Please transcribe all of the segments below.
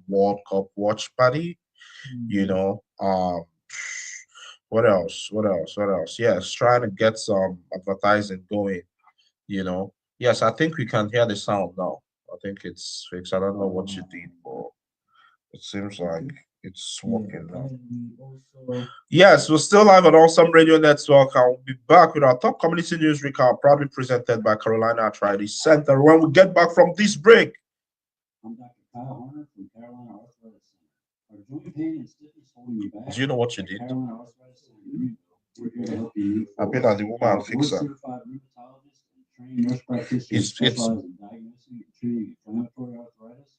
World Cup watch party. You Mm. know, what else? What else? What else? Yes, trying to get some advertising going. You know, yes, I think we can hear the sound now. I think it's fixed. I don't know what you did, Um, but it seems like okay. it's Yeah, working now. and we also Yes, we're still live on Awesome Radio Network. I'll be back with our top community news recap, proudly presented by Carolina Arthritis Center. When we get back from this break, I'm Dr. Kyle Horner from Carolina Arthritis Center. Are joint pain and stiffness holding you do back? you know what you At did? Carolina Arthritis Center, we're here to help you move I've been forward. at the woman Our fixer. board-certified rheumatologist and trained nurse practitioners It's specialize in diagnosing and treating inflammatory arthritis.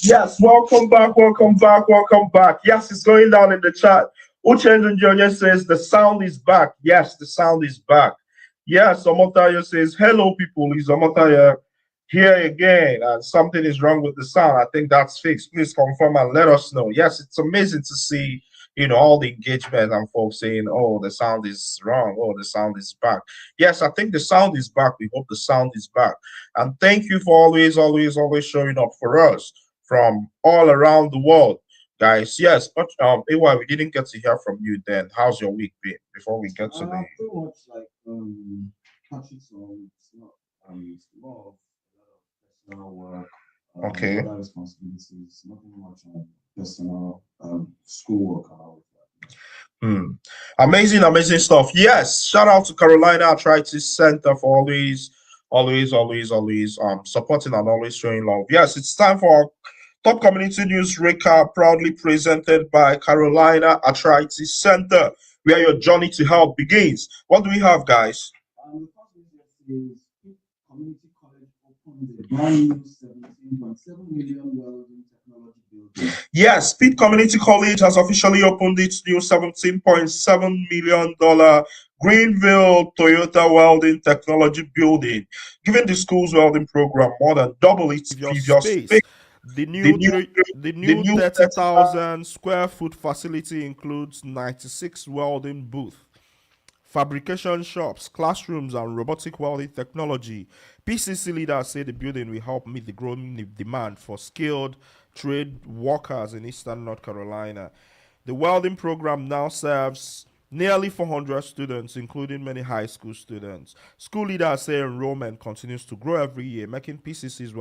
Yes, welcome back, welcome back, welcome back. Yes, it's going down in the chat. Uchendu Junior says the sound is back. Yes, the sound is back. Yes, Omotaya says, hello, people. Is Omotaya here again? And something is wrong with the sound. I think that's fixed. Please confirm and let us know. Yes, it's amazing to see, all the engagement and folks saying, oh, the sound is wrong. Oh, the sound is back. Yes, I think the sound is back. We hope the sound is back. And thank you for always, always, always showing up for us from all around the world, guys. Yes, but AY, we didn't get to hear from you then. How's your week been before we get to the Pretty much like Patrick, so it's more of a lot of personal work, okay? other responsibilities, nothing much personal schoolwork and all of that. Hmm. Amazing, amazing stuff. Yes, shout out to Carolina Arthritis Center for always, always, always, always supporting and always showing love. Yes, it's time for our top community news recap, proudly presented by Carolina Arthritis Center, where your journey to health begins. What do we have, guys? The first business is Pitt Community College opens a brand new 17.7 million welding technology building. Yes, Pitt Community College has officially opened its new $17.7 million Greenville Toyota Welding Technology Building, giving the school's welding program more than double its Previous previous space. space. The The new new, three, the the new new 30,000 square foot facility includes 96 welding booths, fabrication shops, classrooms, and robotic welding technology. PCC leaders say the building will help meet the growing demand for skilled trade workers in eastern North Carolina. The welding program now serves nearly 400 students, including many high school students. School leaders say enrollment continues to grow every year, making PCC's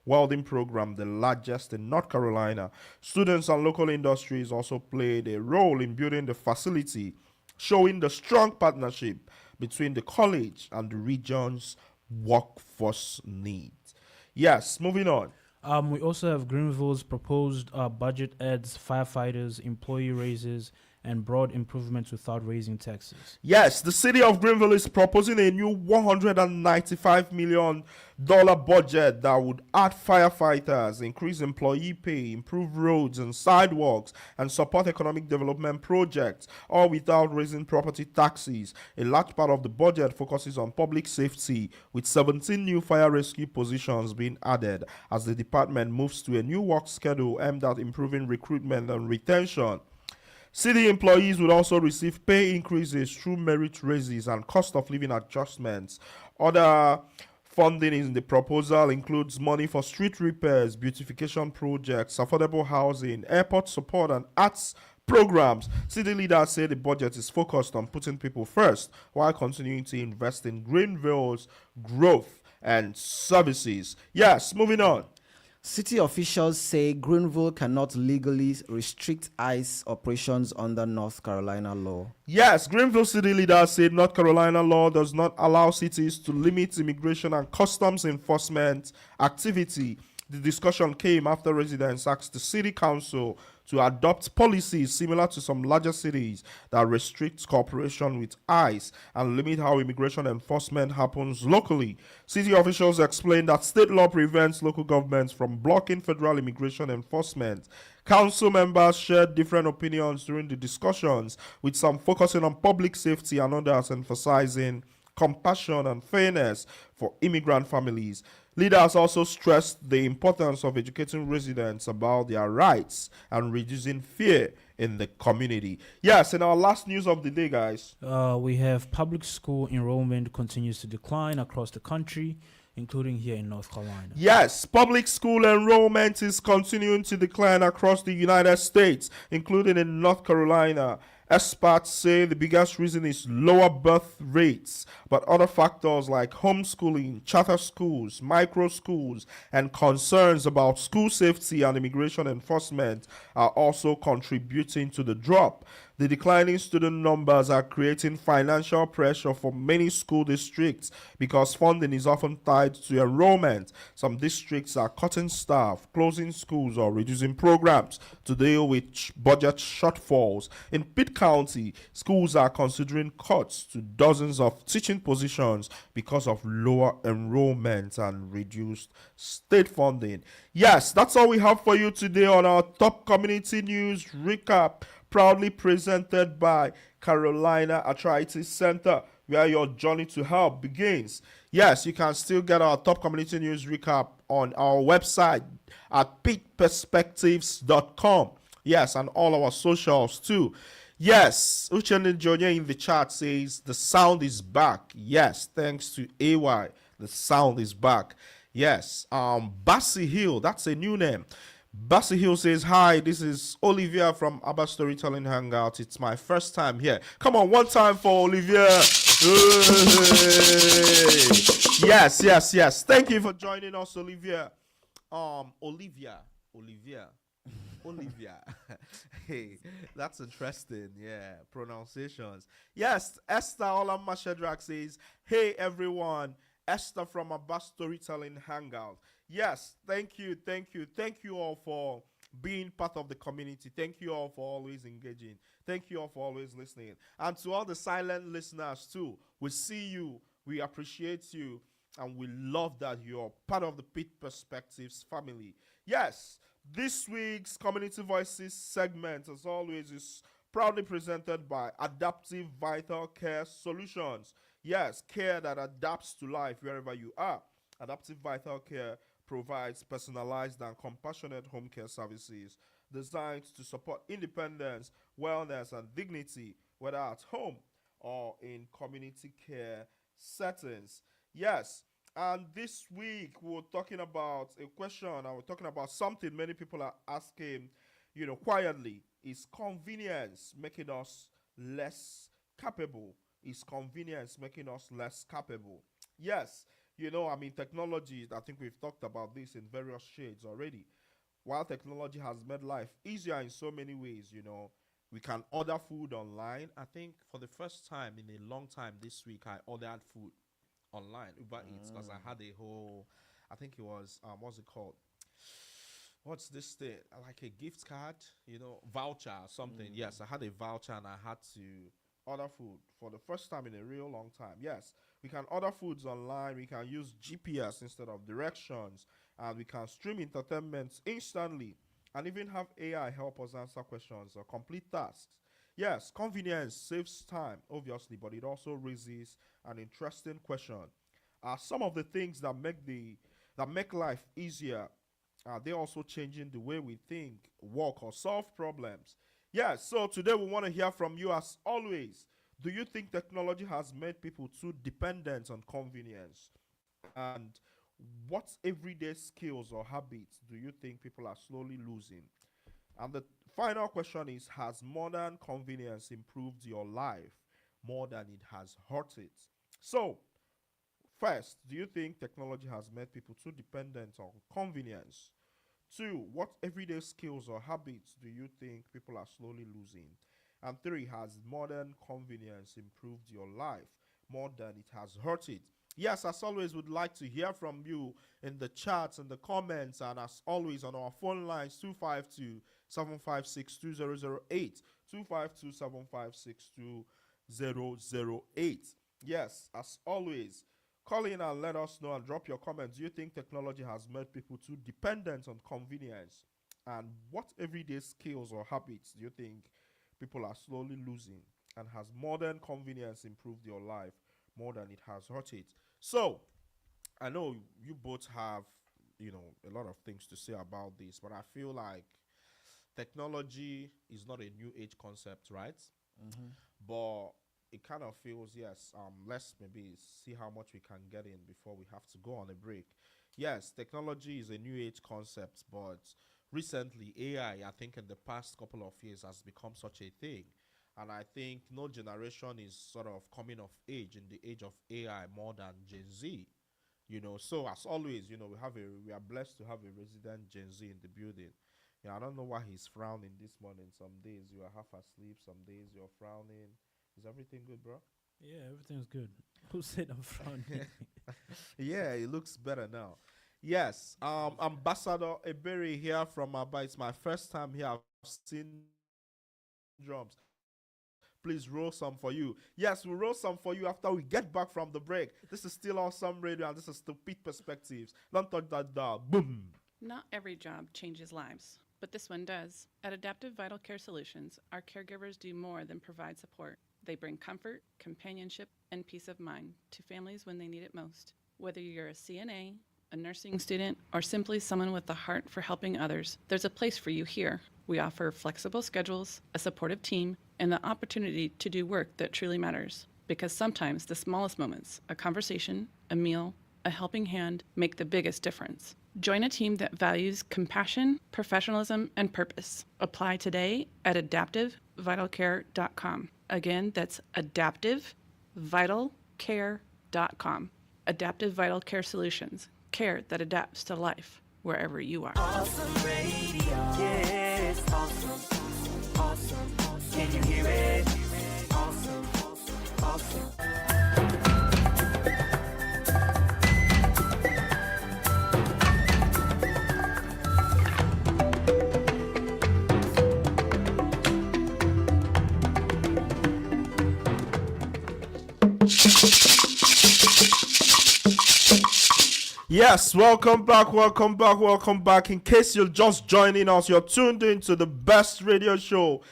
welding program the largest in North Carolina. Students and local industries also played a role in building the facility, showing the strong partnership between the college and the region's workforce needs. Yes, moving on. We also have Greenville's proposed budget adds firefighters, employee raises, and broad improvements without raising taxes. Yes, the city of Greenville is proposing a new $195 million budget that would add firefighters, increase employee pay, improve roads and sidewalks, and support economic development projects, all without raising property taxes. A large part of the budget focuses on public safety, with 17 new fire rescue positions being added as the department moves to a new work schedule aimed at improving recruitment and retention. City employees would also receive pay increases through merit raises and cost of living adjustments. Other funding in the proposal includes money for street repairs, beautification projects, affordable housing, airport support, and arts programs. City leaders say the budget is focused on putting people first while continuing to invest in Greenville's growth and services. Yes, moving on. City officials say Greenville cannot legally restrict ICE operations under North Carolina law. Yes, Greenville city leaders said North Carolina law does not allow cities to limit immigration and customs enforcement activity. The discussion came after residents asked the city council to adopt policies similar to some larger cities that restrict cooperation with ICE and limit how immigration enforcement happens locally. City officials explained that state law prevents local governments from blocking federal immigration enforcement. Council members shared different opinions during the discussions, with some focusing on public safety and others emphasizing compassion and fairness for immigrant families. Leaders also stressed the importance of educating residents about their rights and reducing fear in the community. Yes, in our last news of the day, guys. We have public school enrollment continues to decline across the country, including here in North Carolina. Yes, public school enrollment is continuing to decline across the United States, including in North Carolina. Experts say the biggest reason is lower birth rates, but other factors like homeschooling, charter schools, micro schools, and concerns about school safety and immigration enforcement are also contributing to the drop. The declining student numbers are creating financial pressure for many school districts because funding is often tied to enrollment. Some districts are cutting staff, closing schools, or reducing programs to deal with budget shortfalls. In Pitt County, schools are considering cuts to dozens of teaching positions because of lower enrollment and reduced state funding. Yes, that's all we have for you today on our top community news recap, proudly presented by Carolina Arthritis Center, where your journey to help begins. Yes, you can still get our top community news recap on our website at pittperspectives.com. Yes, and all our socials too. Yes, Uchenna Jr. in the chat says the sound is back. Yes, thanks to AY, the sound is back. Yes, Bassy Hill, that's a new name. Bassy Hill says, hi, this is Olivia from Abba Storytelling Hangout. It's my first time here. Come on, one time for Olivia. Yes, yes, yes. Thank you for joining us, Olivia. Olivia. Hey, that's interesting. Yeah, pronunciations. Yes, Esther Olama Shedrack says, hey, everyone. Esther from Abba Storytelling Hangout. Yes, thank you all for being part of the community. Thank you all for always engaging. Thank you all for always listening. And to all the silent listeners too, we see you, we appreciate you, and we love that you're part of the Pitt Perspectives family. Yes, this week's Community Voices segment, as always, is proudly presented by Adaptive Vital Care Solutions. Yes, care that adapts to life wherever you are. Adaptive Vital Care provides personalized and compassionate home care services designed to support independence, wellness, and dignity, whether at home or in community care settings. Yes, and this week we're talking about a question, and we're talking about something many people are asking, quietly. Is convenience making us less capable? Is convenience making us less capable? Yes, technology, I think we've talked about this in various shades already. While technology has made life easier in so many ways, we can order food online. I think for the first time in a long time this week, I ordered food online, Uber Eats, because I had a whole, I think it was, what's it called? What's this thing? Like a gift card, voucher or something. Yes, I had a voucher and I had to order food for the first time in a real long time. Yes, we can order foods online. We can use GPS instead of directions, and we can stream entertainment instantly, and even have AI help us answer questions or complete tasks. Yes, convenience saves time, obviously, but it also raises an interesting question. Are some of the things that make life easier, are they also changing the way we think, work, or solve problems? Yes, so today we want to hear from you as always. Do you think technology has made people too dependent on convenience? And what everyday skills or habits do you think people are slowly losing? And the final question is, has modern convenience improved your life more than it has hurt it? So, first, do you think technology has made people too dependent on convenience? Two, what everyday skills or habits do you think people are slowly losing? And three, has modern convenience improved your life more than it has hurt it? Yes, as always, would like to hear from you in the chats and the comments, and as always on our phone lines 252 756 2008, 252 756 2008. Yes, as always, call in and let us know and drop your comments. Do you think technology has made people too dependent on convenience? And what everyday skills or habits do you think people are slowly losing? And has modern convenience improved your life more than it has hurt it? So, I know you both have, a lot of things to say about this, but I feel like technology is not a new age concept, right? But it kind of feels, yes, let's maybe see how much we can get in before we have to go on a break. Yes, technology is a new age concept, but recently I think in the past couple of years has become such a thing. And I think no generation is sort of coming of age in the age of AI more than Gen Z. So as always, we are blessed to have a resident Gen Z in the building. Yeah, I don't know why he's frowning this morning. Some days you are half asleep, some days you're frowning. Is everything good, bro? Yeah, everything's good. Who said I'm frowning? Yeah, it looks better now. Yes, Ambassador Eberi here from Mbaya. It's my first time here. I've seen drums. Please roll some for you. Yes, we'll roll some for you after we get back from the break. This is still Awesome Radio, and this is Stupid Perspectives. Don't touch that dial. Boom. Not every job changes lives, but this one does. At Adaptive Vital Care Solutions, our caregivers do more than provide support. They bring comfort, companionship, and peace of mind to families when they need it most. Whether you're a CNA, a nursing student, or simply someone with a heart for helping others, there's a place for you here. We offer flexible schedules, a supportive team, and the opportunity to do work that truly matters. Because sometimes the smallest moments, a conversation, a meal, a helping hand, make the biggest difference. Join a team that values compassion, professionalism, and purpose. Apply today at adaptivevitalcare.com. Again, that's adaptivevitalcare.com. Adaptive Vital Care Solutions. Care that adapts to life wherever you are. Awesome radio. Yes, awesome. Awesome. Can you hear it? Awesome. Awesome. Yes, welcome back, welcome back, welcome back. In case you're just joining us, you're tuned in to the best radio show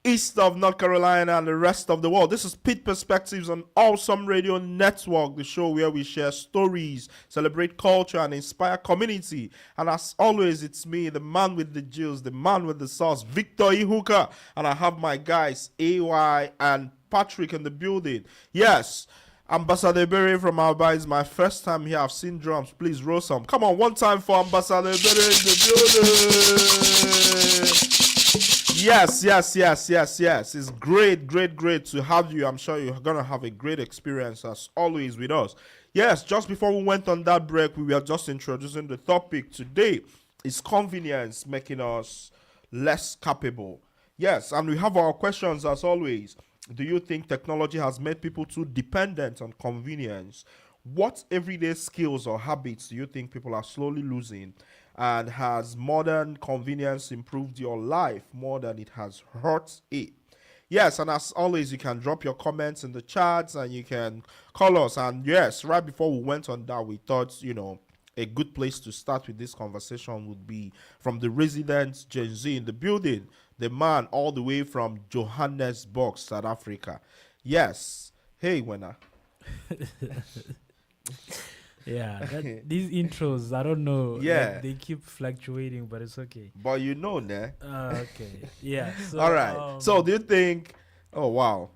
east of North Carolina and the rest of the world. This is Pitt Perspectives on Awesome Radio Network, the show where we share stories, celebrate culture, and inspire community. And as always, it's me, the man with the juice, the man with the sauce, Victor Ihuka, and I have my guys, AY and Patrick in the building. Yes, Ambassador Berry from Mbaya is my first time here. I've seen drums. Please roll some. Come on, one time for Ambassador Berry in the building. Yes. It's great to have you. I'm sure you're going to have a great experience as always with us. Yes, just before we went on that break, we were just introducing the topic today. Is convenience making us less capable? Yes, and we have our questions as always. Do you think technology has made people too dependent on convenience? What everyday skills or habits do you think people are slowly losing? And has modern convenience improved your life more than it has hurt it? Yes, and as always, you can drop your comments in the chats and you can call us. And yes, right before we went on that, we thought, a good place to start with this conversation would be from the resident Gen Z in the building, the man all the way from Johannesburg, South Africa. Yes. Hey, Wena. Yeah, these intros, I don't know. Yeah. They keep fluctuating, but it's okay. But ne? Okay. Yeah. So, all right. So do you think, oh, wow.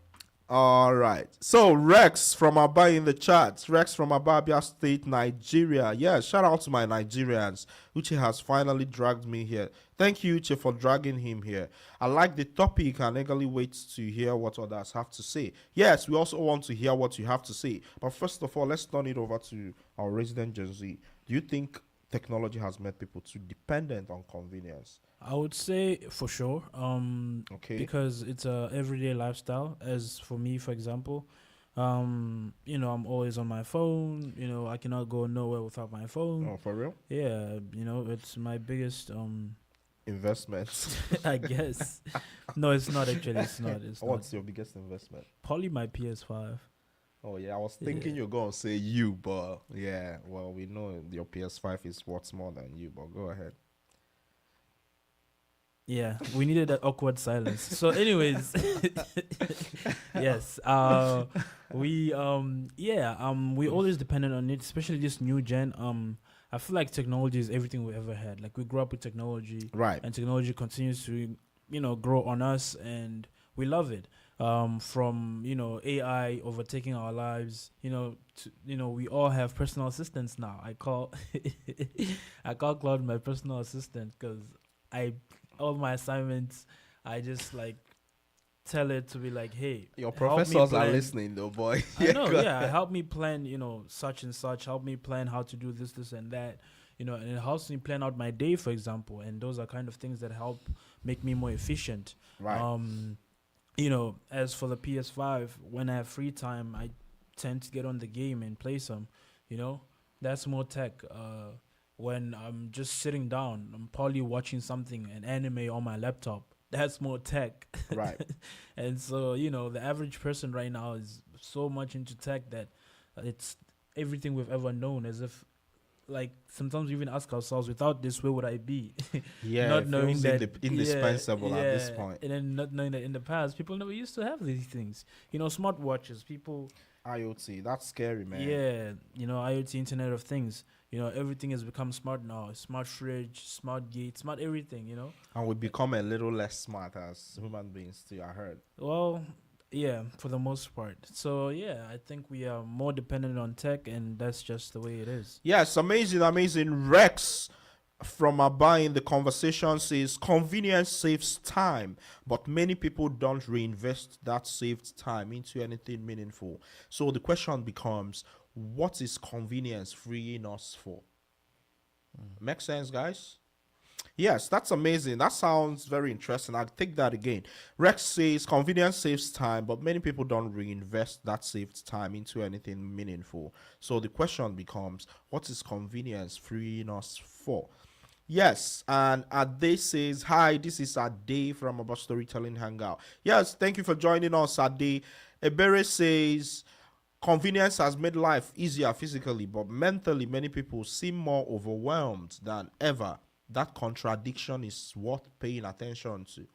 All right. So Rex from Aba in the chat. Rex from Abia State, Nigeria. Yeah, shout out to my Nigerians. Uche has finally dragged me here. Thank you, Uche, for dragging him here. I like the topic and eagerly wait to hear what others have to say. Yes, we also want to hear what you have to say. But first of all, let's turn it over to our resident Gen Z. Do you think technology has made people too dependent on convenience? I would say for sure. Okay. Because it's a everyday lifestyle. As for me, for example, I'm always on my phone. I cannot go nowhere without my phone. Oh, for real? Yeah, it's my biggest Investments. I guess. No, it's not actually. It's not. It's What's not. your biggest investment? Probably my PS5. Oh yeah, I was thinking Yeah. you're gonna say you, but yeah, well we know your PS5 is worth more than you, but go ahead. Yeah, we needed that awkward silence. So, anyways, yes, we always depended on it, especially this new gen. I feel like technology is everything we ever had. Like we grew up with technology, Right. and technology continues to, grow on us, and we love it. From AI overtaking our lives, we all have personal assistants now. I call I call Claude my personal assistant because I all my assignments, I just like tell it to be like, hey, Your help me professors are plan- listening though, boy. I know, go yeah. ahead. Help me plan, such and such. Help me plan how to do this, and that. And it helps me plan out my day, for example. And those are kind of things that help make me more efficient. Right. As for the PS5, when I have free time, I tend to get on the game and play some. That's more tech. When I'm just sitting down, I'm probably watching something, an anime on my laptop. That's more tech. Right. And so, the average person right now is so much into tech that it's everything we've ever known, as if, like, sometimes we even ask ourselves, without this, where would I be? Yeah, Not it knowing feels that indispensable at this yeah, point. and then not knowing that in the past people never used to have these things. Smartwatches, people, IoT, that's scary, man. yeah, IoT, Internet of Things. Everything has become smart now. Smart fridge, smart gate, smart everything. And we become a little less smart as human beings too, I heard. Well, yeah, for the most part. So yeah, I think we are more dependent on tech, and that's just the way it is. Yes, amazing, amazing. Rex from Aba in the conversation says convenience saves time, but many people don't reinvest that saved time into anything meaningful. So the question becomes, what is convenience freeing us for? Make sense, guys? Yes, that's amazing. That sounds very interesting. I'll take that again. Rex says convenience saves time, but many people don't reinvest that saved time into anything meaningful. So the question becomes, what is convenience freeing us for? Yes, and Ade says, hi, this is Ade from About Storytelling Hangout. Yes, thank you for joining us, Ade. Ebere says, convenience has made life easier physically, but mentally, many people seem more overwhelmed than ever. That contradiction is worth paying attention to.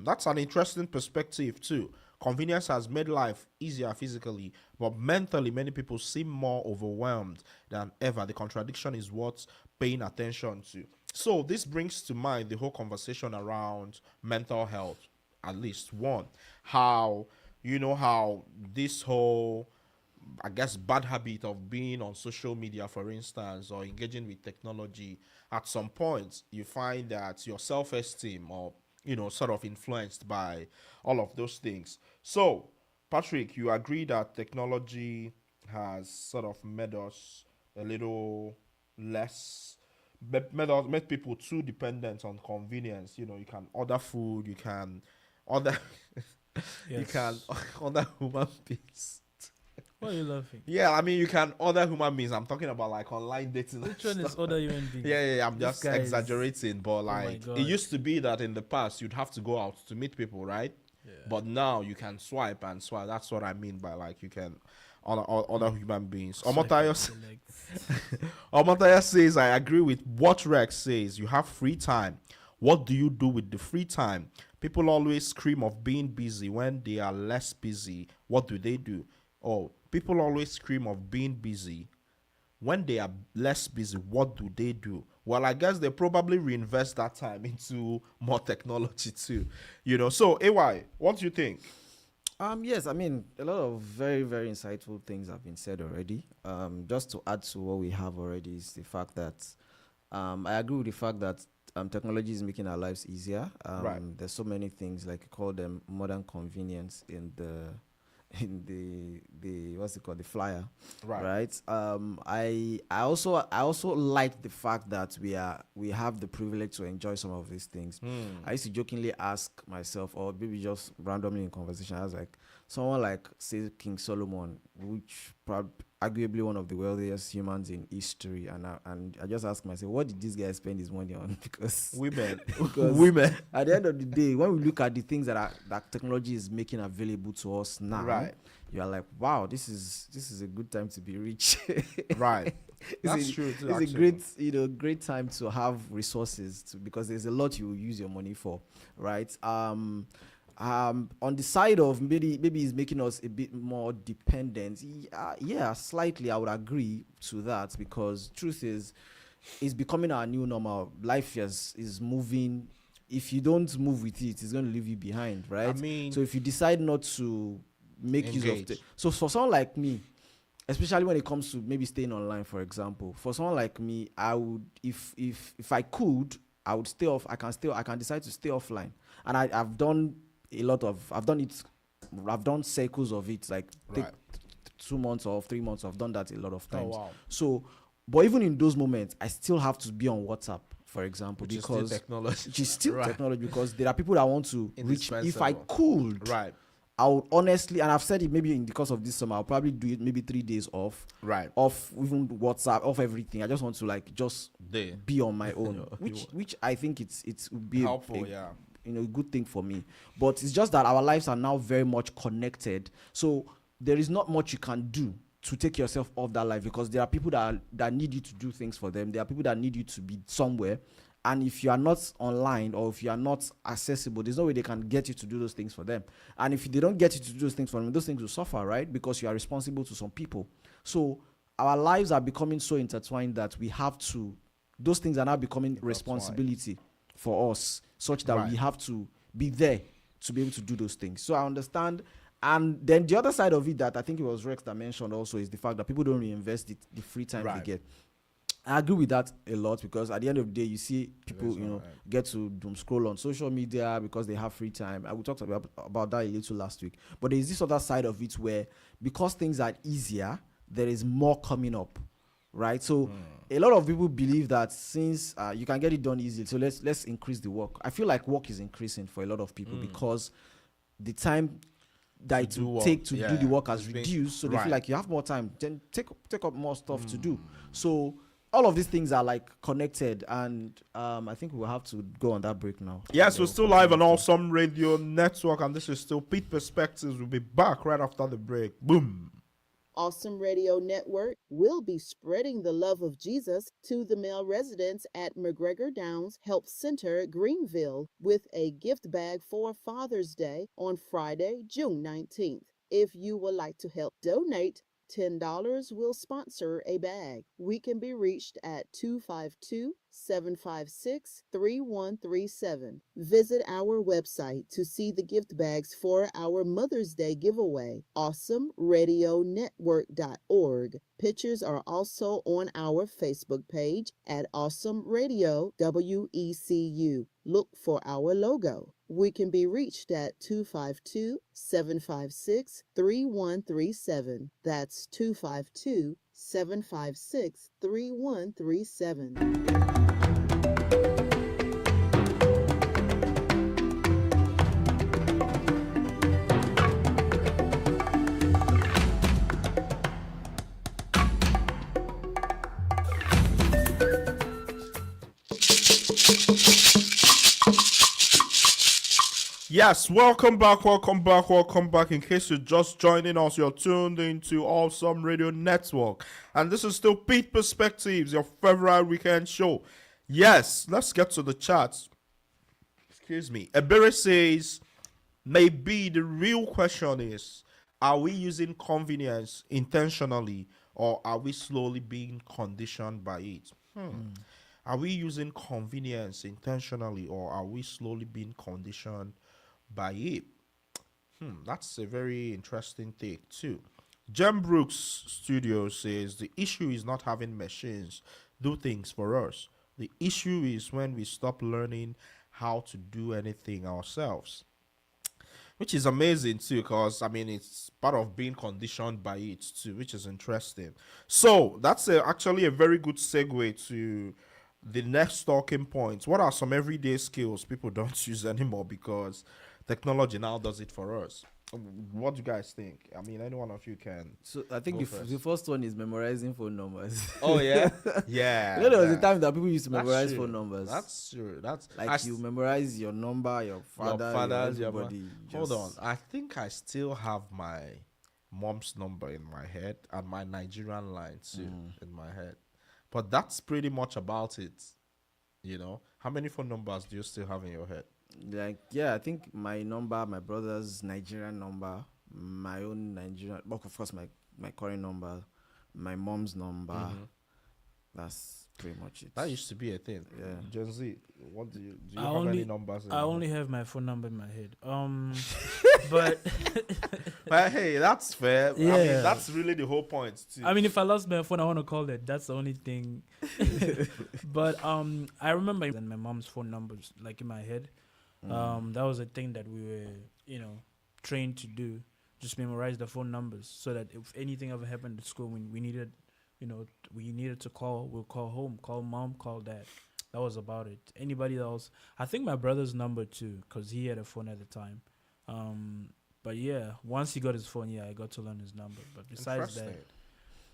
That's an interesting perspective too. Convenience has made life easier physically, but mentally, many people seem more overwhelmed than ever. The contradiction is worth paying attention to. So, this brings to mind the whole conversation around mental health, at least one. How, how this whole I guess bad habit of being on social media, for instance, or engaging with technology, at some point you find that your self-esteem or sort of influenced by all of those things. So, Patrick, you agree that technology has sort of made us a little less made people too dependent on convenience. You can order food, you can order you can Yes. order human beings. Why are you laughing? Yeah, I mean, you can order human beings. I'm talking about like online dating. Which one is other human beings? Yeah. I'm This just guy is- exaggerating, but my like God. it used to be that in the past you'd have to go out to meet people, right? But now you can swipe and swipe. That's what I mean by like you can other human beings. Omotayo Omotayo says, I agree with what Rex says. You have free time. What do you do with the free time? People always scream of being busy when they are less busy. What do? Oh, people always scream of being busy when they are less busy. What do? Well, I guess they probably reinvest that time into more technology too. So, AY, what do you think? Yes, I mean, a lot of very, very insightful things have been said already. Just to add to what we have already is the fact that I agree with the fact that technology is making our lives easier. Right. There's so many things like you call them modern convenience in the what's it called, the flyer, Right. right? I also like the fact that we have the privilege to enjoy some of these things. I used to jokingly ask myself, or maybe just randomly in conversation, I was like, someone like say King Solomon, which arguably one of the wealthiest humans in history, and I just ask myself, what did this guy spend his money on? Because Women. because Women. at the end of the day, when we look at the things that technology is making available to us now, Right. you are like, wow, this is a good time to be rich. Right. That's a, true too, it's a actually. great time to have resources because there's a lot you use your money for, right? On the side of maybe it's making us a bit more dependent. Yeah, slightly I would agree to that, because truth is it's becoming our new normal. Life is moving. If you don't move with it, it's going to leave you behind, I right? mean, So if you decide not to make use of engage. so for someone like me, especially when it comes to maybe staying online, for example, for someone like me, I would, if I could, I would stay off. I can decide to stay offline, and I've done I've done it. I've done cycles of it, like take Right. 2 months or 3 months. I've done that a lot of Oh times. wow. So, but even in those moments, I still have to be on WhatsApp, for example, Which is still because technology. which is still Right. technology, because there are people that want to reach. If I Indispensable. could, Right. I would honestly, and I've said it maybe in the course of this summer, I'll probably do it maybe 3 days off, Right. off even WhatsApp, off everything. I just want to like just There. be on my own, You which I think it would be helpful, yeah. good thing for me. But it's just that our lives are now very much connected, so there is not much you can do to take yourself off that life, because there are people that need you to do things for them. There are people that need you to be somewhere, and if you are not online or if you are not accessible, there's no way they can get you to do those things for them. And if they don't get you to do those things for them, those things will suffer, right? Because you are responsible to some people. So our lives are becoming so intertwined that we have to, those things are now becoming responsibility for us, such that we Right. have to be there to be able to do those things. So I understand. And then the other side of it that I think it was Rex that mentioned also is the fact that people don't reinvest the free time they Right. get. I agree with that a lot, because at the end of the day, you see people, is alright. get to doom scroll on social media because they have free time. I will talk about that a little last week. But there is this other side of it where, because things are easier, there is more coming up, right? So a lot of people believe that since you can get it done easily, so let's increase the work. I feel like work is increasing for a lot of people because the time that it do will work, take to do the work has it's been- reduced, so they right. feel like you have more time, then take up more stuff to do. So all of these things are like connected, and I think we'll have to go on that break now. Yes, And we're then still we'll live on continue. Awesome Radio Network, and this is still Pete Perspectives. We'll be back right after the break. Boom. Awesome Radio Network will be spreading the love of Jesus to the male residents at McGregor Downs Help Center, Greenville, with a gift bag for Father's Day on Friday, June 19th. If you would like to help donate, $10 will sponsor a bag. We can be reached at 252-756-3137. Visit our website to see the gift bags for our Mother's Day giveaway, awesomeradionetwork.org. Pictures are also on our Facebook page at Awesome Radio WECU. Look for our logo. We can be reached at 252-756-3137. That's 252-756-3137. Yes, welcome back, welcome back, welcome back. In case you're just joining us, you're tuned into Awesome Radio Network. And this is still Pete Perspectives, your favorite weekend show. Yes, let's get to the charts. Excuse me. Ebere says, maybe the real question is, are we using convenience intentionally, or are we slowly being conditioned by it? Are we using convenience intentionally, or are we slowly being conditioned by it? That's a very interesting take too. Jem Brooks Studio says the issue is not having machines do things for us. The issue is when we stop learning how to do anything ourselves, which is amazing too, because I mean it's part of being conditioned by it too, which is interesting. So that's actually a very good segue to the next talking point. What are some everyday skills people don't use anymore because technology now does it for us? What do you guys think? I mean, any one of you can. So I think Go the first one is memorizing phone numbers. Oh yeah, yeah. You know, there was a time that people used to That's memorize true. phone numbers. That's true. That's like you memorize your number, your father, father's, your your everybody. Hold on. just- I think I still have my mom's number in my head and my Nigerian line too in my head. But that's pretty much about it. You know, how many phone numbers do you still have in your head? Like, yeah, I think my number, my brother's Nigerian number, my own Nigerian, but of course my current number, my mom's number. That's pretty much it. That used to be a thing. Yeah. Gen Z, what do you I have only- any numbers? In I your only head? have my phone number in my head. But But hey, that's fair. I mean, Yeah. that's really the whole point too. I mean, if I lost my phone, I want to call it. That's the only thing. But I remember and my mom's phone numbers like in my head. That was a thing that we were, trained to do. Just memorize the phone numbers so that if anything ever happened at school, when we needed, we needed to call, we'll call home, call mom, call dad. That was about it. Anybody else? I think my brother's number too, because he had a phone at the time. But yeah, once he got his phone, I got to learn his number. But besides that, Interesting.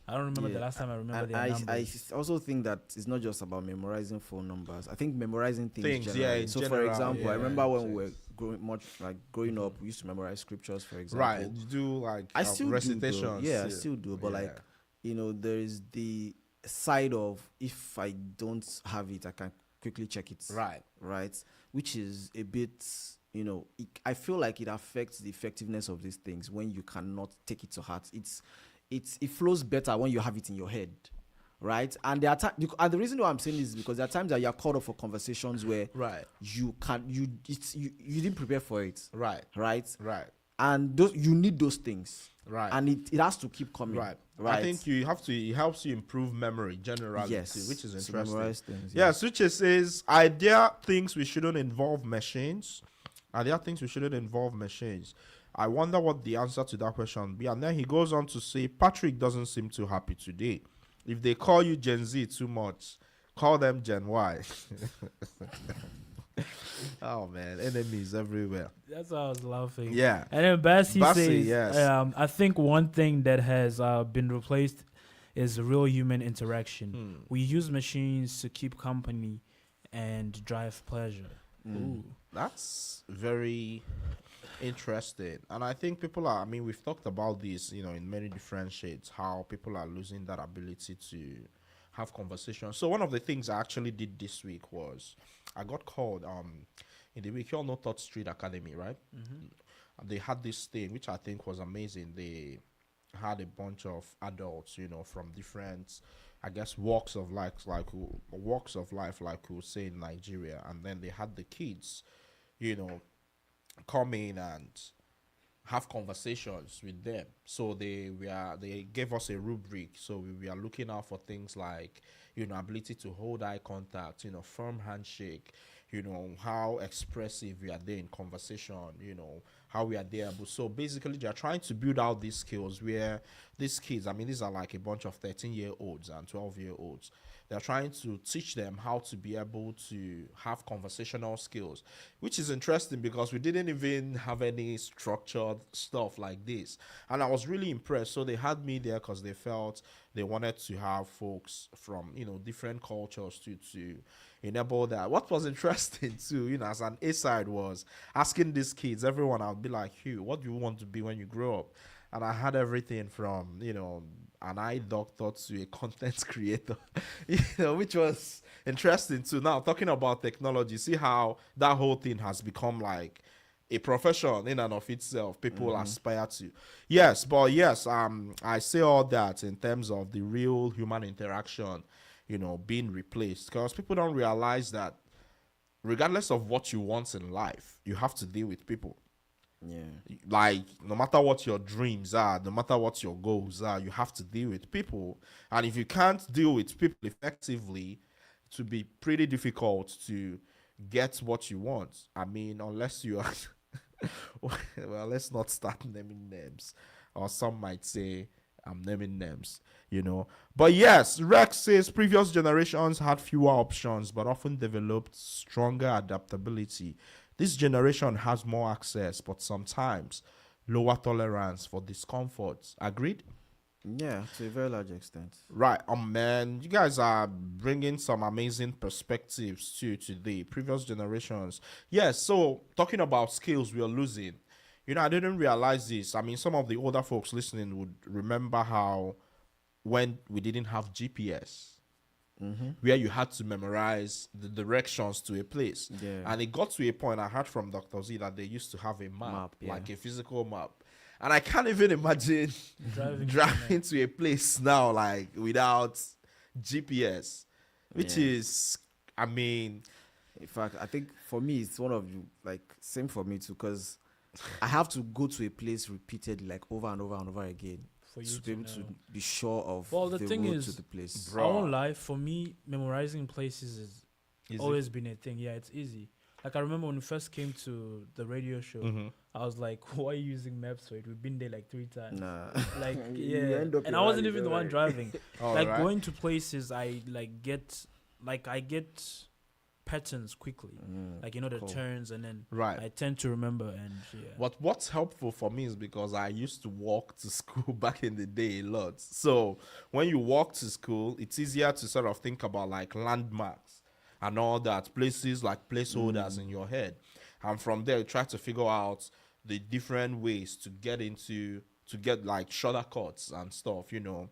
I don't remember the Yeah. last time I remember And their I numbers. also think that it's not just about memorizing phone numbers. I think memorizing things, Yeah, generally. in So, for general, example, I yeah, remember when we yes. were growing up, we used to memorize scriptures. For example, Right. You do like I still recitations. do, though. Yeah, I too. still do. But Yeah. there is the side of if I don't have it, I can quickly check it. Right. Which is a bit, I feel like it affects the effectiveness of these things when you cannot take it to heart. It flows better when you have it in your head. Right. And there are and the reason why I'm saying this is because there are times that you're called up for conversations where Right. you didn't prepare for it. Right. Right. Right. And you need those things. Right. And it has to keep coming. Right. Right. I think it helps you improve memory generally Yes. too, which is So interesting. memorize things, Yeah, yes. Suche says, are there things we shouldn't involve machines? Are there things we shouldn't involve machines? I wonder what the answer to that question be. And then he goes on to say, Patrick doesn't seem too happy today. If they call you Gen Z too much, call them Gen Y. Oh man, enemies everywhere. That's why I was laughing. Yeah. And then Bassi says, yes. I think one thing that has been replaced is real human interaction. We use machines to keep company and drive pleasure. Ooh. That's very interesting. And I think we've talked about this, in many different shades, how people are losing that ability to have conversations. So one of the things I actually did this week was I got called in the week. You all know Thought Street Academy, right? And they had this thing which I think was amazing. They had a bunch of adults, from different, I guess, walks of life, like we would say in Nigeria. And then they had the kids, come in and have conversations with them. So they gave us a rubric. So we are looking out for things like, ability to hold eye contact, firm handshake, how expressive we are there in conversation, how we are there. So basically they are trying to build out these skills where these kids, these are like a bunch of 13-year-olds and 12-year-olds. They're trying to teach them how to be able to have conversational skills, which is interesting because we didn't even have any structured stuff like this. And I was really impressed. So they had me there because they felt they wanted to have folks from, different cultures to enable that. What was interesting too, as an A-side was asking these kids, everyone, I'll be like, Hugh, what do you want to be when you grow up? And I had everything from, an eye doctor to a content creator, which was interesting too. Now, talking about technology, see how that whole thing has become like a profession in and of itself. People aspire to. Yes, I say all that in terms of the real human interaction, being replaced. Because people don't realize that regardless of what you want in life, you have to deal with people. Yeah. Like, no matter what your dreams are, no matter what your goals are, you have to deal with people. And if you can't deal with people effectively, it will be pretty difficult to get what you want. I mean, unless you are well, let's not start naming names. Or some might say I'm naming names, you know. But yes, Rex says previous generations had fewer options but often developed stronger adaptability. This generation has more access, but sometimes lower tolerance for discomfort. Agreed? Yeah, to a very large extent. Right. Man, you guys are bringing some amazing perspectives to today. Previous generations. Yes, so talking about skills we are losing. You know, I didn't realize this. I mean, some of the older folks listening would remember how when we didn't have GPS, where you had to memorize the directions to a place. Yeah. And it got to a point, I heard from Dr. Z that they used to have a map, Yeah. like a physical map. And I can't even imagine driving to a place now, like without GPS, which Yeah. is, I mean, In fact, I think for me, it's one of you, like, same for me too, because I have to go to a place repeatedly, like over and over and over again, For you to to be able to know. be sure of Well, the the thing road is, to the place. Bro. I won't lie. For me, memorizing places is Easy. always been a thing. Yeah, it's easy. Like I remember when we first came to the radio show, I was like, "Why are you using maps for it? We've been there like 3 times." Nah. Like You yeah, end up and in I wasn't rally, even the don't one worry. driving. All Like right. going to places, I get patterns quickly. Like you know the cool. turns, and then Right. I tend to remember. And yeah, What's helpful for me is because I used to walk to school back in the day a lot. So when you walk to school, it's easier to sort of think about like landmarks and all that, places like placeholders in your head. And from there, you try to figure out the different ways to get like shorter cuts and stuff, you know.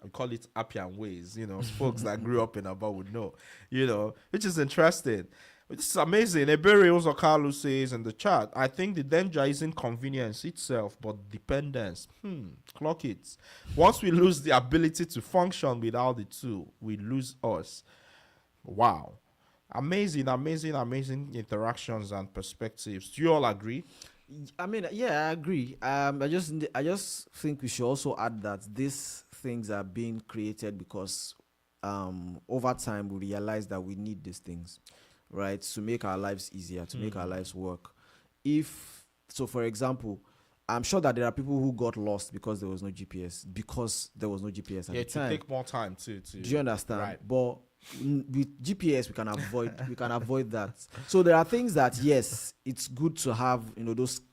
I call it Appian ways, you know. Folks that grew up in Aba would know, you know, which is interesting. This is amazing. Ebere Ozokalu says in the chat, I think the danger isn't convenience itself, but dependence. Clock it. Once we lose the ability to function without the tool, we lose us. Wow. Amazing interactions and perspectives. Do you all agree? I mean, yeah, I agree. I just think we should also add that these things are being created because over time we realize that we need these things, right, to make our lives easier, to make our lives work. For example, I'm sure that there are people who got lost because there was no GPS, at Yeah, the to time. take more time to Do you understand? Right. But with GPS, we can avoid that. So there are things that, yes, it's good to have,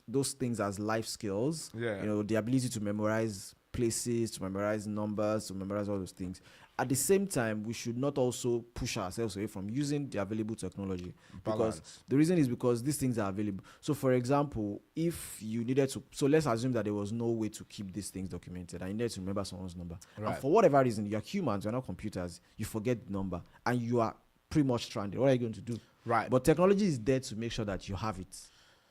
those things as life skills. Yeah. The ability to memorize places, to memorize numbers, to memorize all those things. At the same time, we should not also push ourselves away from using the available technology. Because Balance. the reason is because these things are available. So for example, if you needed to, so let's assume that there was no way to keep these things documented and you needed to remember someone's number. Right. And for whatever reason, you're humans, you're not computers, you forget the number and you are pretty much stranded. What are you going to do? Right. But technology is there to make sure that you have it.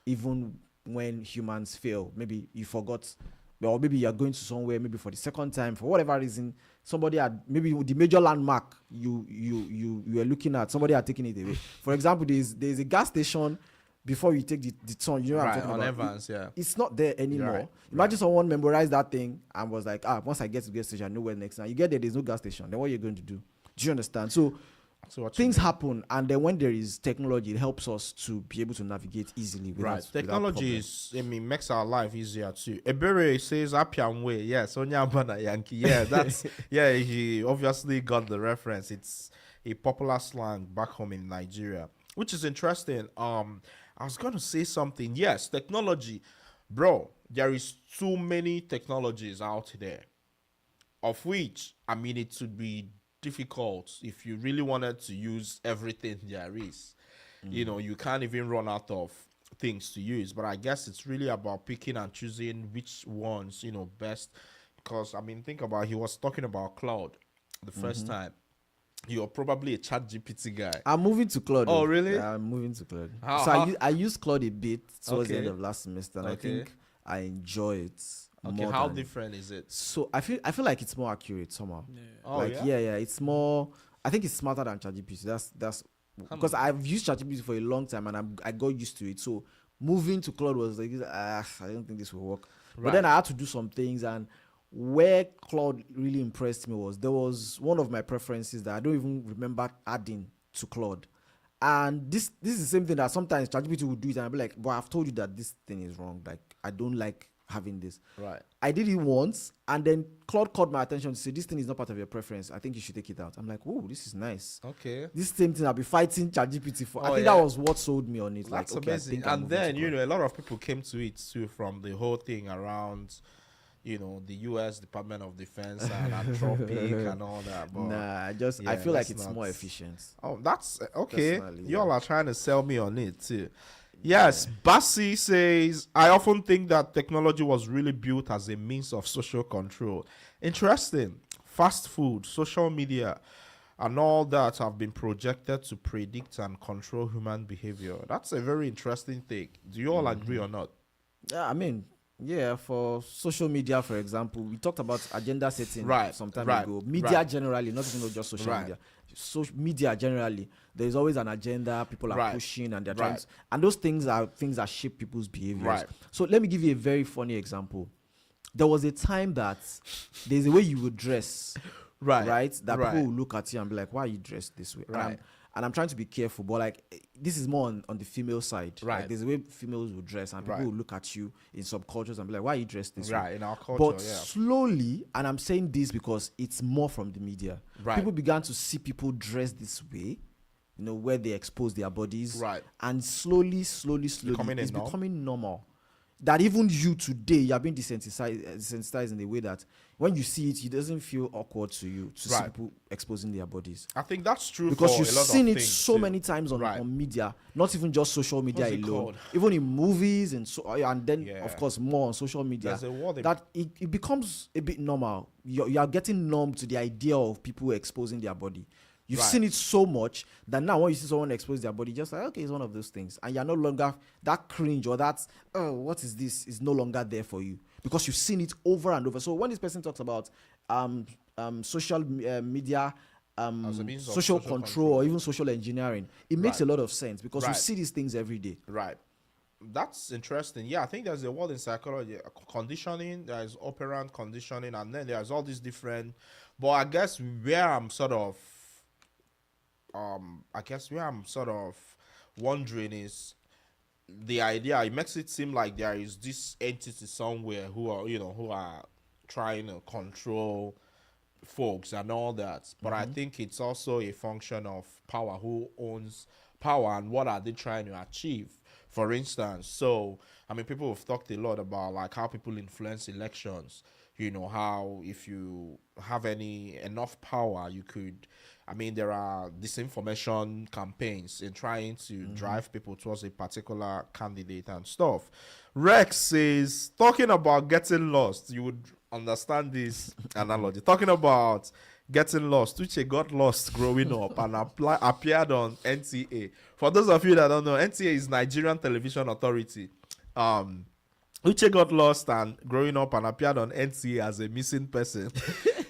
Even when humans fail, maybe you forgot, or maybe you're going to somewhere, maybe for the second time, for whatever reason, somebody had, maybe the major landmark you were looking at, somebody had taken it away. For example, there's a gas station before you take the turn, you know what I'm Right, talking on about? Evans, yeah. It's not there anymore. Right, Imagine someone memorized that thing and was like, once I get to the gas station, I know where next. Now you get there's no gas station. Then what are you going to do? Do you understand? So what you things mean. happen, and then when there is technology, it helps us to be able to navigate easily. Right. Without Technology problem. makes our life easier too. Ebere says Appian way. Yes, Onyambana Yankee. Yeah, that's yeah, he obviously got the reference. It's a popular slang back home in Nigeria, which is interesting. I was gonna say something. Yes, technology. Bro, there is too many technologies out there. Of which, I mean, it would be difficult if you really wanted to use everything there is. You can't even run out of things to use. But I guess it's really about picking and choosing which ones best. Because I mean, think about, he was talking about cloud the first time. You're probably a chat GPT guy. I'm moving to Claude. Oh, though. really? Yeah, I'm moving to Claude. How- I used Claude a bit towards the Okay. end of last semester, and I Okay. think I enjoy it. Okay, more how than- different is it? So I feel like it's more accurate somehow. Oh, like yeah? it's more. I think it's smarter than ChatGPT. That's because I've used ChatGPT for a long time and I got used to it. So moving to Claude was like, I don't think this will work. But Right. then I had to do some things, and where Claude really impressed me was there was one of my preferences that I don't even remember adding to Claude. And this is the same thing that sometimes ChatGPT will do it, and I'll be like, but I've told you that this thing is wrong. Like, I don't like having this. Right. I did it once, and then Claude caught my attention to say, this thing is not part of your preference. I think you should take it out. I'm like, oh, this is nice. Okay. This same thing I'll be fighting ChatGPT for. I Oh, think yeah. that was what sold me on it. That's like, okay, amazing. I think I'm And moving then, to you Claude. know, a lot of people came to it too from the whole thing around, you know, the U.S. Department of Defense and Anthropic and all that. But Nah, I yeah, feel like let's it's not- more efficient. Oh, that's okay. Personally, Y'all yeah. are trying to sell me on it too. Yes, Bassi says, I often think that technology was really built as a means of social control. Interesting. Fast food, social media, and all that have been projected to predict and control human behavior. That's a very interesting thing. Do you all agree or not? Yeah, I mean, yeah, for social media, for example, we talked about agenda setting Right, some time right, ago. Media right. generally, not even just social Right. media. Media generally, there's always an agenda people are Right, pushing, and they're right. trying to, and those things are things that shape people's behaviors. Right. So let me give you a very funny example. There was a time that there's a way you would dress, right? That right. people will look at you and be like, why are you dressed this way? Right. And I'm trying to be careful, but like this is more on the female side. Right. Like, there's a way females will dress, and people Right. will look at you in some cultures and be like, why are you dressed this way? Right, in our culture, But yeah. slowly, and I'm saying this because it's more from the media, Right. people began to see people dress this way, you know, where they expose their bodies. Right. And slowly, Becoming a it's norm. becoming normal. That even you today, you're being desensitized in the way that when you see it, it doesn't feel awkward to you to see Right. people exposing their bodies. I think that's true Because for you've a lot seen of it things so too. many times Right. on media, not even just social media What's it alone, called? even in movies and so, and then Yeah. of course more on social media. There's a word That it becomes a bit normal. You're getting numb to the idea of people exposing their body. You've Right. seen it so much that now when you see someone expose their body, just like, okay, it's one of those things, and you're no longer that cringe or that, oh, what is this, is no longer there for you because you've seen it over and over. So when this person talks about social media, As a means of social social control, or even social engineering, it makes Right. a lot of sense because you Right. see these things every day. Right. That's interesting. Yeah, I think there's a word in psychology, conditioning, there's operant conditioning, and then there's all these different. But I guess where I'm sort of wondering is the idea. It makes it seem like there is this entity somewhere who are trying to control folks and all that. But I think it's also a function of power. Who owns power and what are they trying to achieve? For instance, so I mean, people have talked a lot about like how people influence elections. You know, how if you have enough power, you could. I mean, there are disinformation campaigns in trying to drive people towards a particular candidate and stuff. Rex says, talking about getting lost, you would understand this analogy. Talking about getting lost, Uche got lost growing up and appeared on NTA. For those of you that don't know, NTA is Nigerian Television Authority. Uche got lost and growing up and appeared on NTA as a missing person.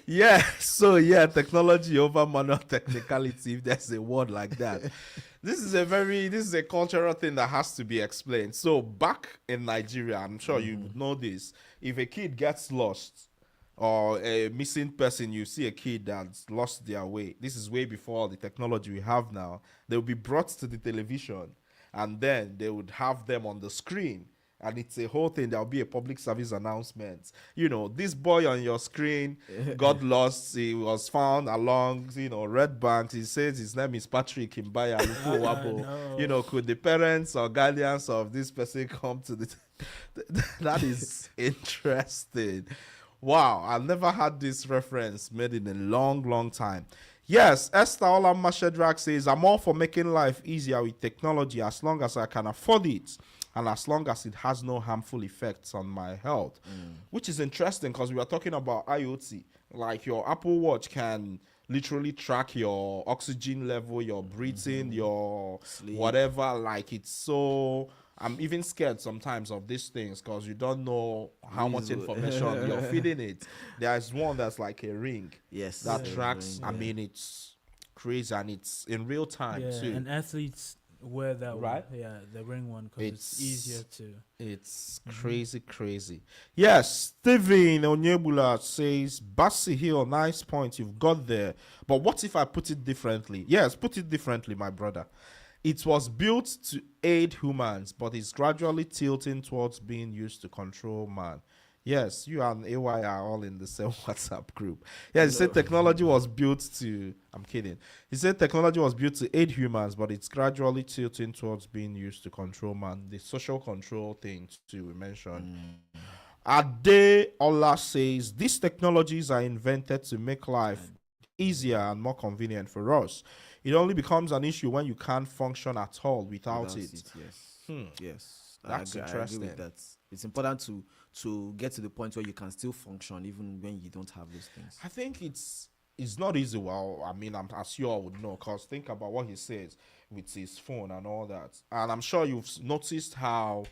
Yeah, so yeah, technology over manual technicality, if there's a word like that. This is a cultural thing that has to be explained. So back in Nigeria, I'm sure you know this, if a kid gets lost or a missing person, you see a kid that's lost their way. This is way before the technology we have now. They'll be brought to the television and then they would have them on the screen. And it's a whole thing. There'll be a public service announcement. You know, this boy on your screen got lost. He was found along, Red Bank. He says his name is Patrick Mbaya. No. You know, could the parents or guardians of this person come to the... That is interesting. Wow, I've never had this reference made in a long, long time. Yes, Esther Olamma Shedrack says, I'm all for making life easier with technology as long as I can afford it. And as long as it has no harmful effects on my health, which is interesting because we are talking about IoT. Like your Apple Watch can literally track your oxygen level, your breathing, your Sleep. whatever. Like it's so. I'm even scared sometimes of these things because you don't know how much information you're feeding it. There's one that's like a ring Yes. that Yeah. tracks. Yeah. I mean, it's crazy and it's in real time Yeah, too. and athletes wear that Right? one. Yeah, the ring one, because it's easier to. It's crazy, crazy. Yes, Steven Onyebula says, Bassi Hill, nice point. You've got there. But what if I put it differently? Yes, put it differently, my brother. It was built to aid humans, but it's gradually tilting towards being used to control man. Yes, you and AY are all in the same WhatsApp group. Yes, he said technology was built to. I'm kidding. He said technology was built to aid humans, but it's gradually tilting towards being used to control man. The social control thing, too, we mentioned. Ade Allah says these technologies are invented to make life easier and more convenient for us. It only becomes an issue when you can't function at all without it. Yes. Yes. That's I agree interesting. with that. It's important to get to the point where you can still function even when you don't have those things. I think it's not easy. Well, I mean, as you all would know, because think about what he says with his phone and all that. And I'm sure you've noticed how,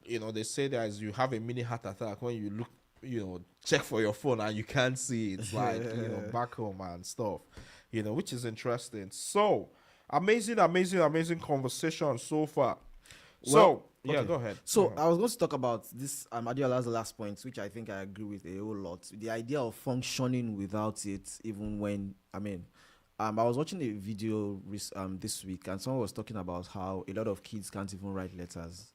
they say that as you have a mini heart attack when you look, check for your phone and you can't see it. It's like, back home and stuff, which is interesting. So, amazing conversation so far. So, Okay. go ahead. So I was going to talk about this Adiola's last point, which I think I agree with a whole lot. The idea of functioning without it, even when I was watching a video this week, and someone was talking about how a lot of kids can't even write letters.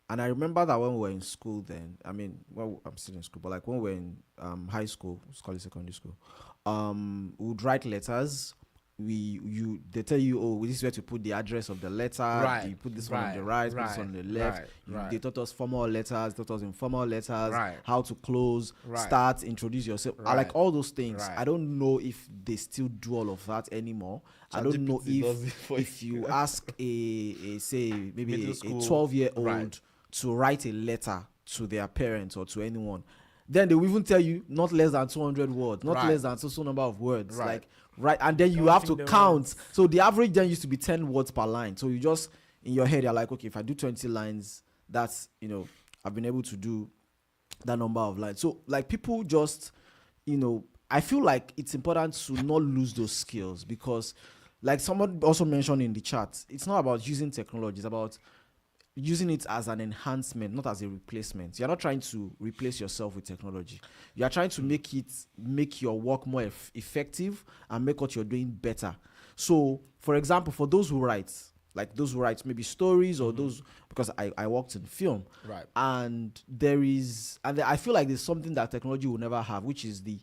And I remember that when we were in school, then I'm still in school, but like when we were in high school, let's call it secondary school, we would write letters. They tell you, oh, this is where to put the address of the letter. Right. You put this one on the right, put this one on the left. They taught us formal letters, taught us informal letters, how to close, start, introduce yourself. I like all those things. I don't know if they still do all of that anymore. I don't know if you ask a say maybe a 12-year-old to write a letter to their parents or to anyone, then they will even tell you not less than 200 words, not less than so number of words. And then you have to count. So the average then used to be 10 words per line. So you just, in your head, you're like, okay, if I do 20 lines, that's, I've been able to do that number of lines. So like people just, I feel like it's important to not lose those skills, because like someone also mentioned in the chat, it's not about using technology, it's about using it as an enhancement, not as a replacement. You're not trying to replace yourself with technology. You are trying to make your work more effective and make what you're doing better. So, for example, for those who write maybe stories or those, because I worked in film, and I feel like there's something that technology will never have, which is the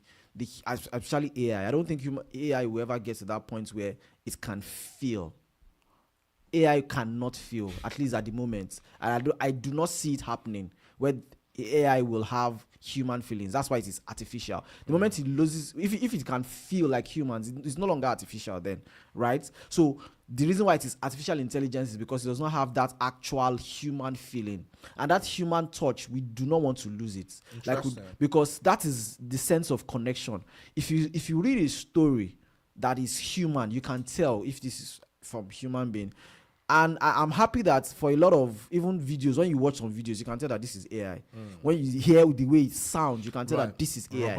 especially AI. I don't think AI will ever get to that point where it can feel. AI cannot feel, at least at the moment. And I do not see it happening where AI will have human feelings. That's why it is artificial. The moment it loses, if it can feel like humans, it's no longer artificial then, right? So the reason why it is artificial intelligence is because it does not have that actual human feeling. And that human touch, we do not want to lose it. Because that is the sense of connection. If you read a story that is human, you can tell if this is from human being. And I'm happy that for a lot of even videos, when you watch some videos, you can tell that this is AI. When you hear the way it sounds, you can tell that this is AI.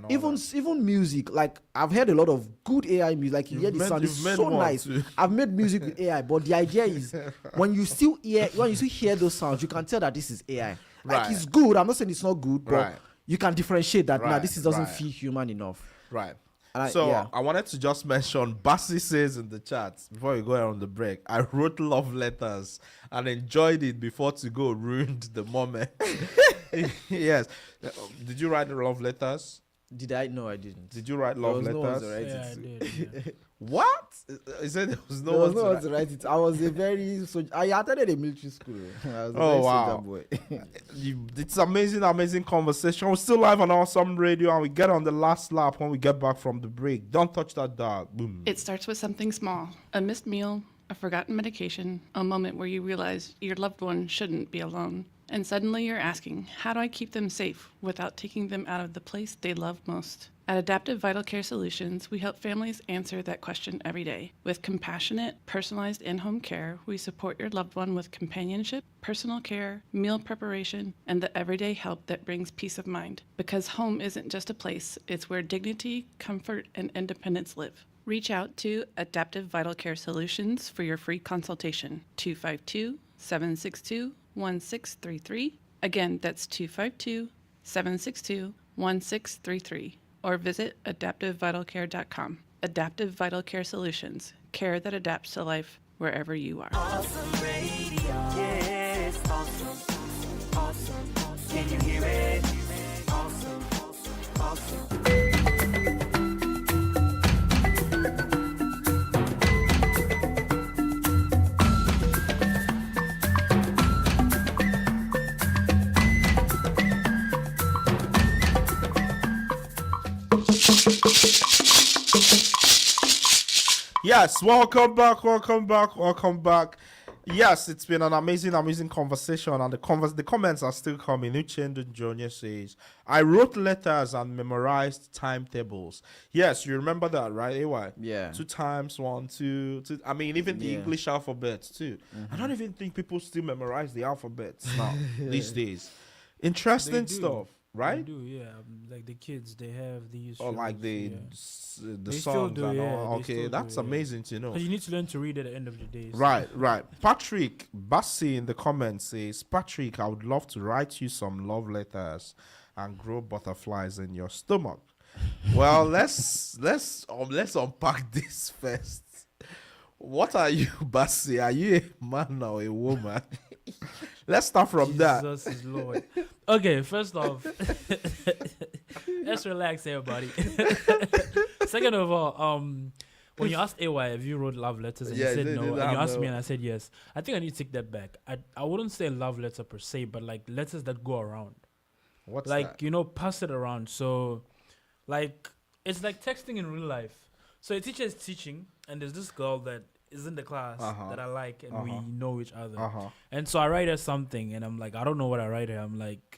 Even music, like I've heard a lot of good AI music. Like you hear the sound, it's so nice. I've made music with AI, but the idea is when you still hear those sounds, you can tell that this is AI. Like it's good. I'm not saying it's not good, but you can differentiate that now this doesn't feel human enough. Right. I wanted to just mention, Bassi says in the chat, before we go on the break, I wrote love letters and enjoyed it before to go ruined the moment. Yes. Did you write love letters? Did I? No, I didn't. Did you write love letters? No one to write Yeah, I did. Yeah. What? He said there was no one to write it. I was I attended a military school. I was a very soldier boy. It's amazing conversation. We're still live on Awesome Radio, and we get on the last lap when we get back from the break. Don't touch that dial. Boom. It starts with something small: a missed meal, a forgotten medication, a moment where you realize your loved one shouldn't be alone. And suddenly you're asking, how do I keep them safe without taking them out of the place they love most? At Adaptive Vital Care Solutions, we help families answer that question every day. With compassionate, personalized in-home care, we support your loved one with companionship, personal care, meal preparation, and the everyday help that brings peace of mind. Because home isn't just a place, it's where dignity, comfort, and independence live. Reach out to Adaptive Vital Care Solutions for your free consultation. 252-762-1633. Again, that's 252-762-1633. Or visit adaptivevitalcare.com. Adaptive Vital Care Solutions. Care that adapts to life wherever you are. Awesome radio. Yeah, it's awesome. Awesome. Can you hear it? Awesome. Awesome. Yes, welcome back. Yes, it's been an amazing conversation, and the comments are still coming. Uchendu Junior says, I wrote letters and memorized timetables. Yes, you remember that, right, AY? Yeah. 2 times 1, 2. I mean, even the Yeah. English alphabet too. I don't even think people still memorize the alphabets now these days. Interesting They do. stuff, right? They do, yeah. Like the kids, they have these. Or like shows, the They still songs do, and yeah, all. they Okay, still that's do, yeah. amazing to know. Because you need to learn to read at the end of the day. so- Right. Patrick Bassi in the comments says, Patrick, I would love to write you some love letters and grow butterflies in your stomach. Well, let's unpack this first. What are you, Bassi? Are you a man or a woman? Let's start from that. Jesus is Lord. Okay, first off, let's relax, everybody. Second of all, when you asked AY if you wrote love letters and Yeah, you said they no, did and have you asked no. me and I said yes, I think I need to take that back. I wouldn't say love letter per se, but like letters that go around. What's Like, that? pass it around. So, like, it's like texting in real life. So a teacher is teaching, and there's this girl that is in the class Uh-huh. that I like, and we Uh-huh. know each other. Uh-huh. And so I write her something, and I'm like, I don't know what I write her. I'm like,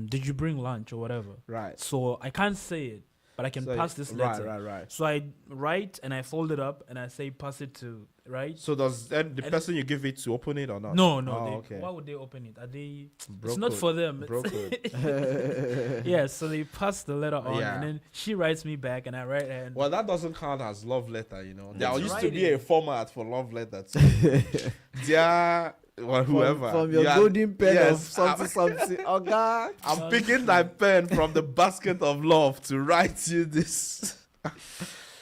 did you bring lunch or whatever? Right. So I can't say it, but I can So pass this letter. Right. So I write and I fold it up and I say pass it to right. So does the And- person you give it to open it or not? No, Oh, they, okay. why would they open it? Are they? Bro it's not code. for them. Bro It's- code. Yeah, so they pass the letter on, Yeah. and then she writes me back, and I write her. And Well, that doesn't count as love letter, you know. There It's used to be a writing. format for love letter too. Dear whoever. From your You are- golden pen yes, of something. Oh God. I'm picking that pen from the basket of love to write you this.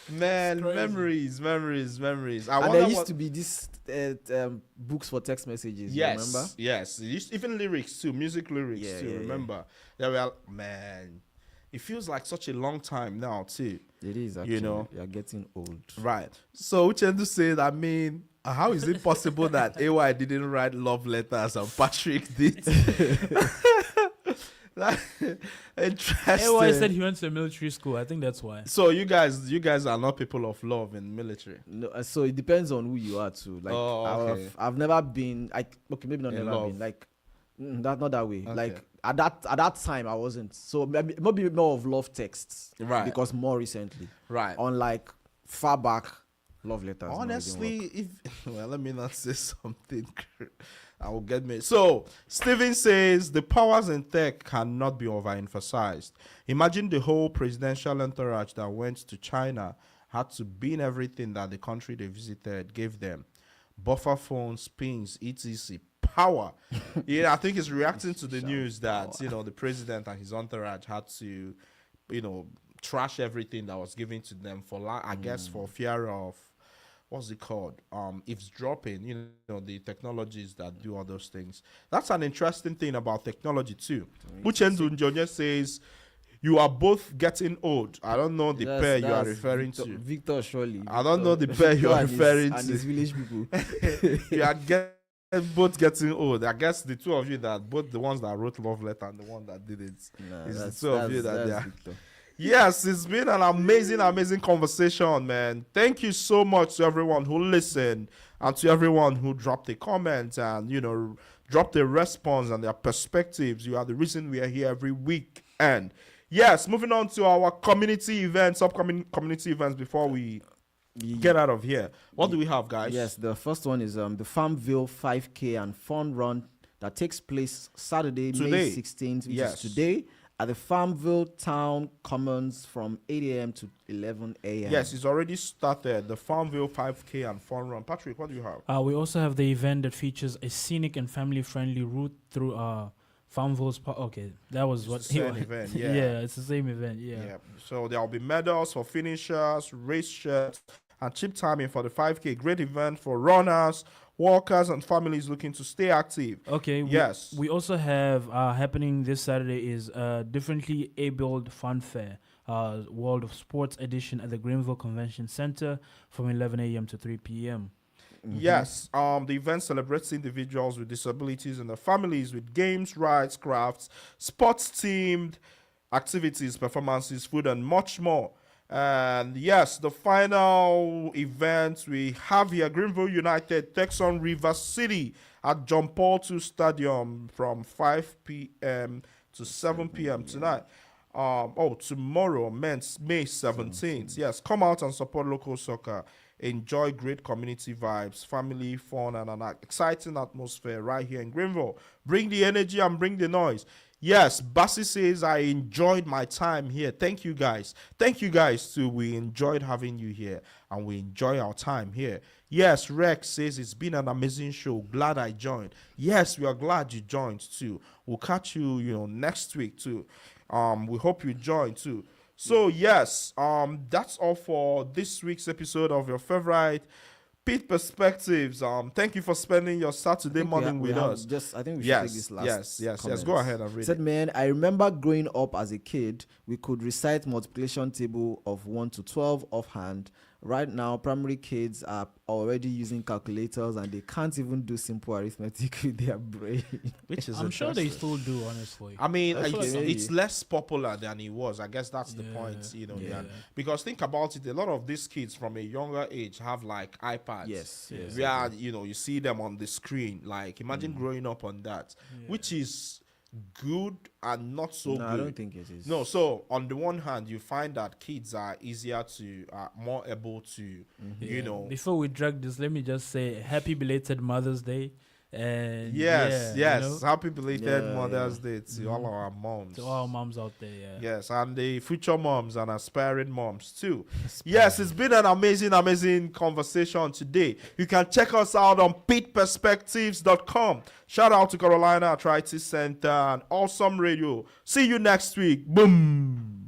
Man, It's crazy. memories. I And wonder there used what- to be this books for text messages. Yes, You remember? yes. Even lyrics too, music lyrics Yeah, too. yeah, yeah. Remember? There were man. It feels like such a long time now too. It is actually. know. You're getting old. Right. So Uchendu said, I mean, how is it possible that AY didn't write love letters and Patrick did? Interesting. AY said he went to a military school. I think that's why. So you guys are not people of love in military. No, so it depends on who you are too. Like Oh, okay. I've never been. Okay, maybe not In never love. been. Like that not that way. Okay. Like at that time I wasn't. So maybe more of love texts. Right. Because more recently, Right. on like far back, love letters. no, it didn't work. Honestly, if well, let me not say something. I will get me. So Steven says the powers in tech cannot be overemphasized. Imagine the whole presidential entourage that went to China had to bin everything that the country they visited gave them. Buffer phones, pins, etc. Power. Yeah, I think it's reacting to the news that the president and his entourage had to, trash everything that was given to them for I guess for fear of what's it called? Eavesdropping, the technologies that do all those things. That's an interesting thing about technology too. Uchendu Njonye says you are both getting old. I don't know the pair you are referring to. Victor, surely. I don't know the pair you are referring and to. his village people. You are both getting old. I guess the two of you that both the ones that wrote love letter and the one that did it. Nah, It's the that's- two of you that's- that they that's are. Victor. Yes, it's been an amazing conversation, man. Thank you so much to everyone who listened and to everyone who dropped a comment and, dropped a response and their perspectives. You are the reason we are here every week. And Yes, moving on to our community events, upcoming community events before we get out of here. What do we have, guys? Yes, the first one is the Farmville 5K and Fun Run that takes place Saturday, Today. May 16th, which Yes. is today, at the Farmville Town Commons from 8 a.m. to 11 a.m. Yes, it's already started. The Farmville 5K and Fun Run. Patrick, what do you have? We also have the event that features a scenic and family-friendly route through Farmville's park. Okay, that was what the same event, yeah. yeah, it's the same event. Yeah. So there will be medals for finishers, race shirts, and cheap timing for the 5K. Great event for runners, walkers, and families looking to stay active. Okay. Yes. We also have happening this Saturday is differently abled fun fair, World of Sports edition at the Greenville Convention Center from 11 a.m. to 3 p.m. Yes, the event celebrates individuals with disabilities and their families with games, rides, crafts, sports-themed activities, performances, food, and much more. And yes, the final event we have here, Greenville United takes on River City at John Paul II Stadium from 5 p.m. to 7 p.m. tonight. Tomorrow, May 17th. Yes, come out and support local soccer. Enjoy great community vibes, family fun, and an exciting atmosphere right here in Greenville. Bring the energy and bring the noise. Yes, Bassi says, I enjoyed my time here. Thank you guys. Thank you guys too. We enjoyed having you here and we enjoy our time here. Yes, Rex says it's been an amazing show. Glad I joined. Yes, we are glad you joined too. We'll catch you, next week too. We hope you join too. So yes, that's all for this week's episode of your favorite Pitt Perspectives. Thank you for spending your Saturday morning with us. I think we should take this last. Yes. Go ahead and read Said, it. man, I remember growing up as a kid, we could recite multiplication table of 1 to 12 offhand. Right now, primary kids are already using calculators and they can't even do simple arithmetic with their brain. Which is I'm sure they interesting. still do, honestly. I mean, Okay. it's less popular than it was. I guess that's the point, because think about it. A lot of these kids from a younger age have like iPads. Yes. Where you see them on the screen. Like imagine growing up on that, which is good and not so No, good. I don't think it is. No, so on the one hand, you find that kids are more able to, Before we drag this, let me just say happy belated Mother's Day. And yes, happy belated Yeah, Mother's Day to all our moms. to all moms out there, Yes, and the future moms and aspiring moms too. Yes, it's been an amazing conversation today. You can check us out on pitperspectives.com. Shout out to Carolina Arthritis Center and Awesome Radio. See you next week. Boom.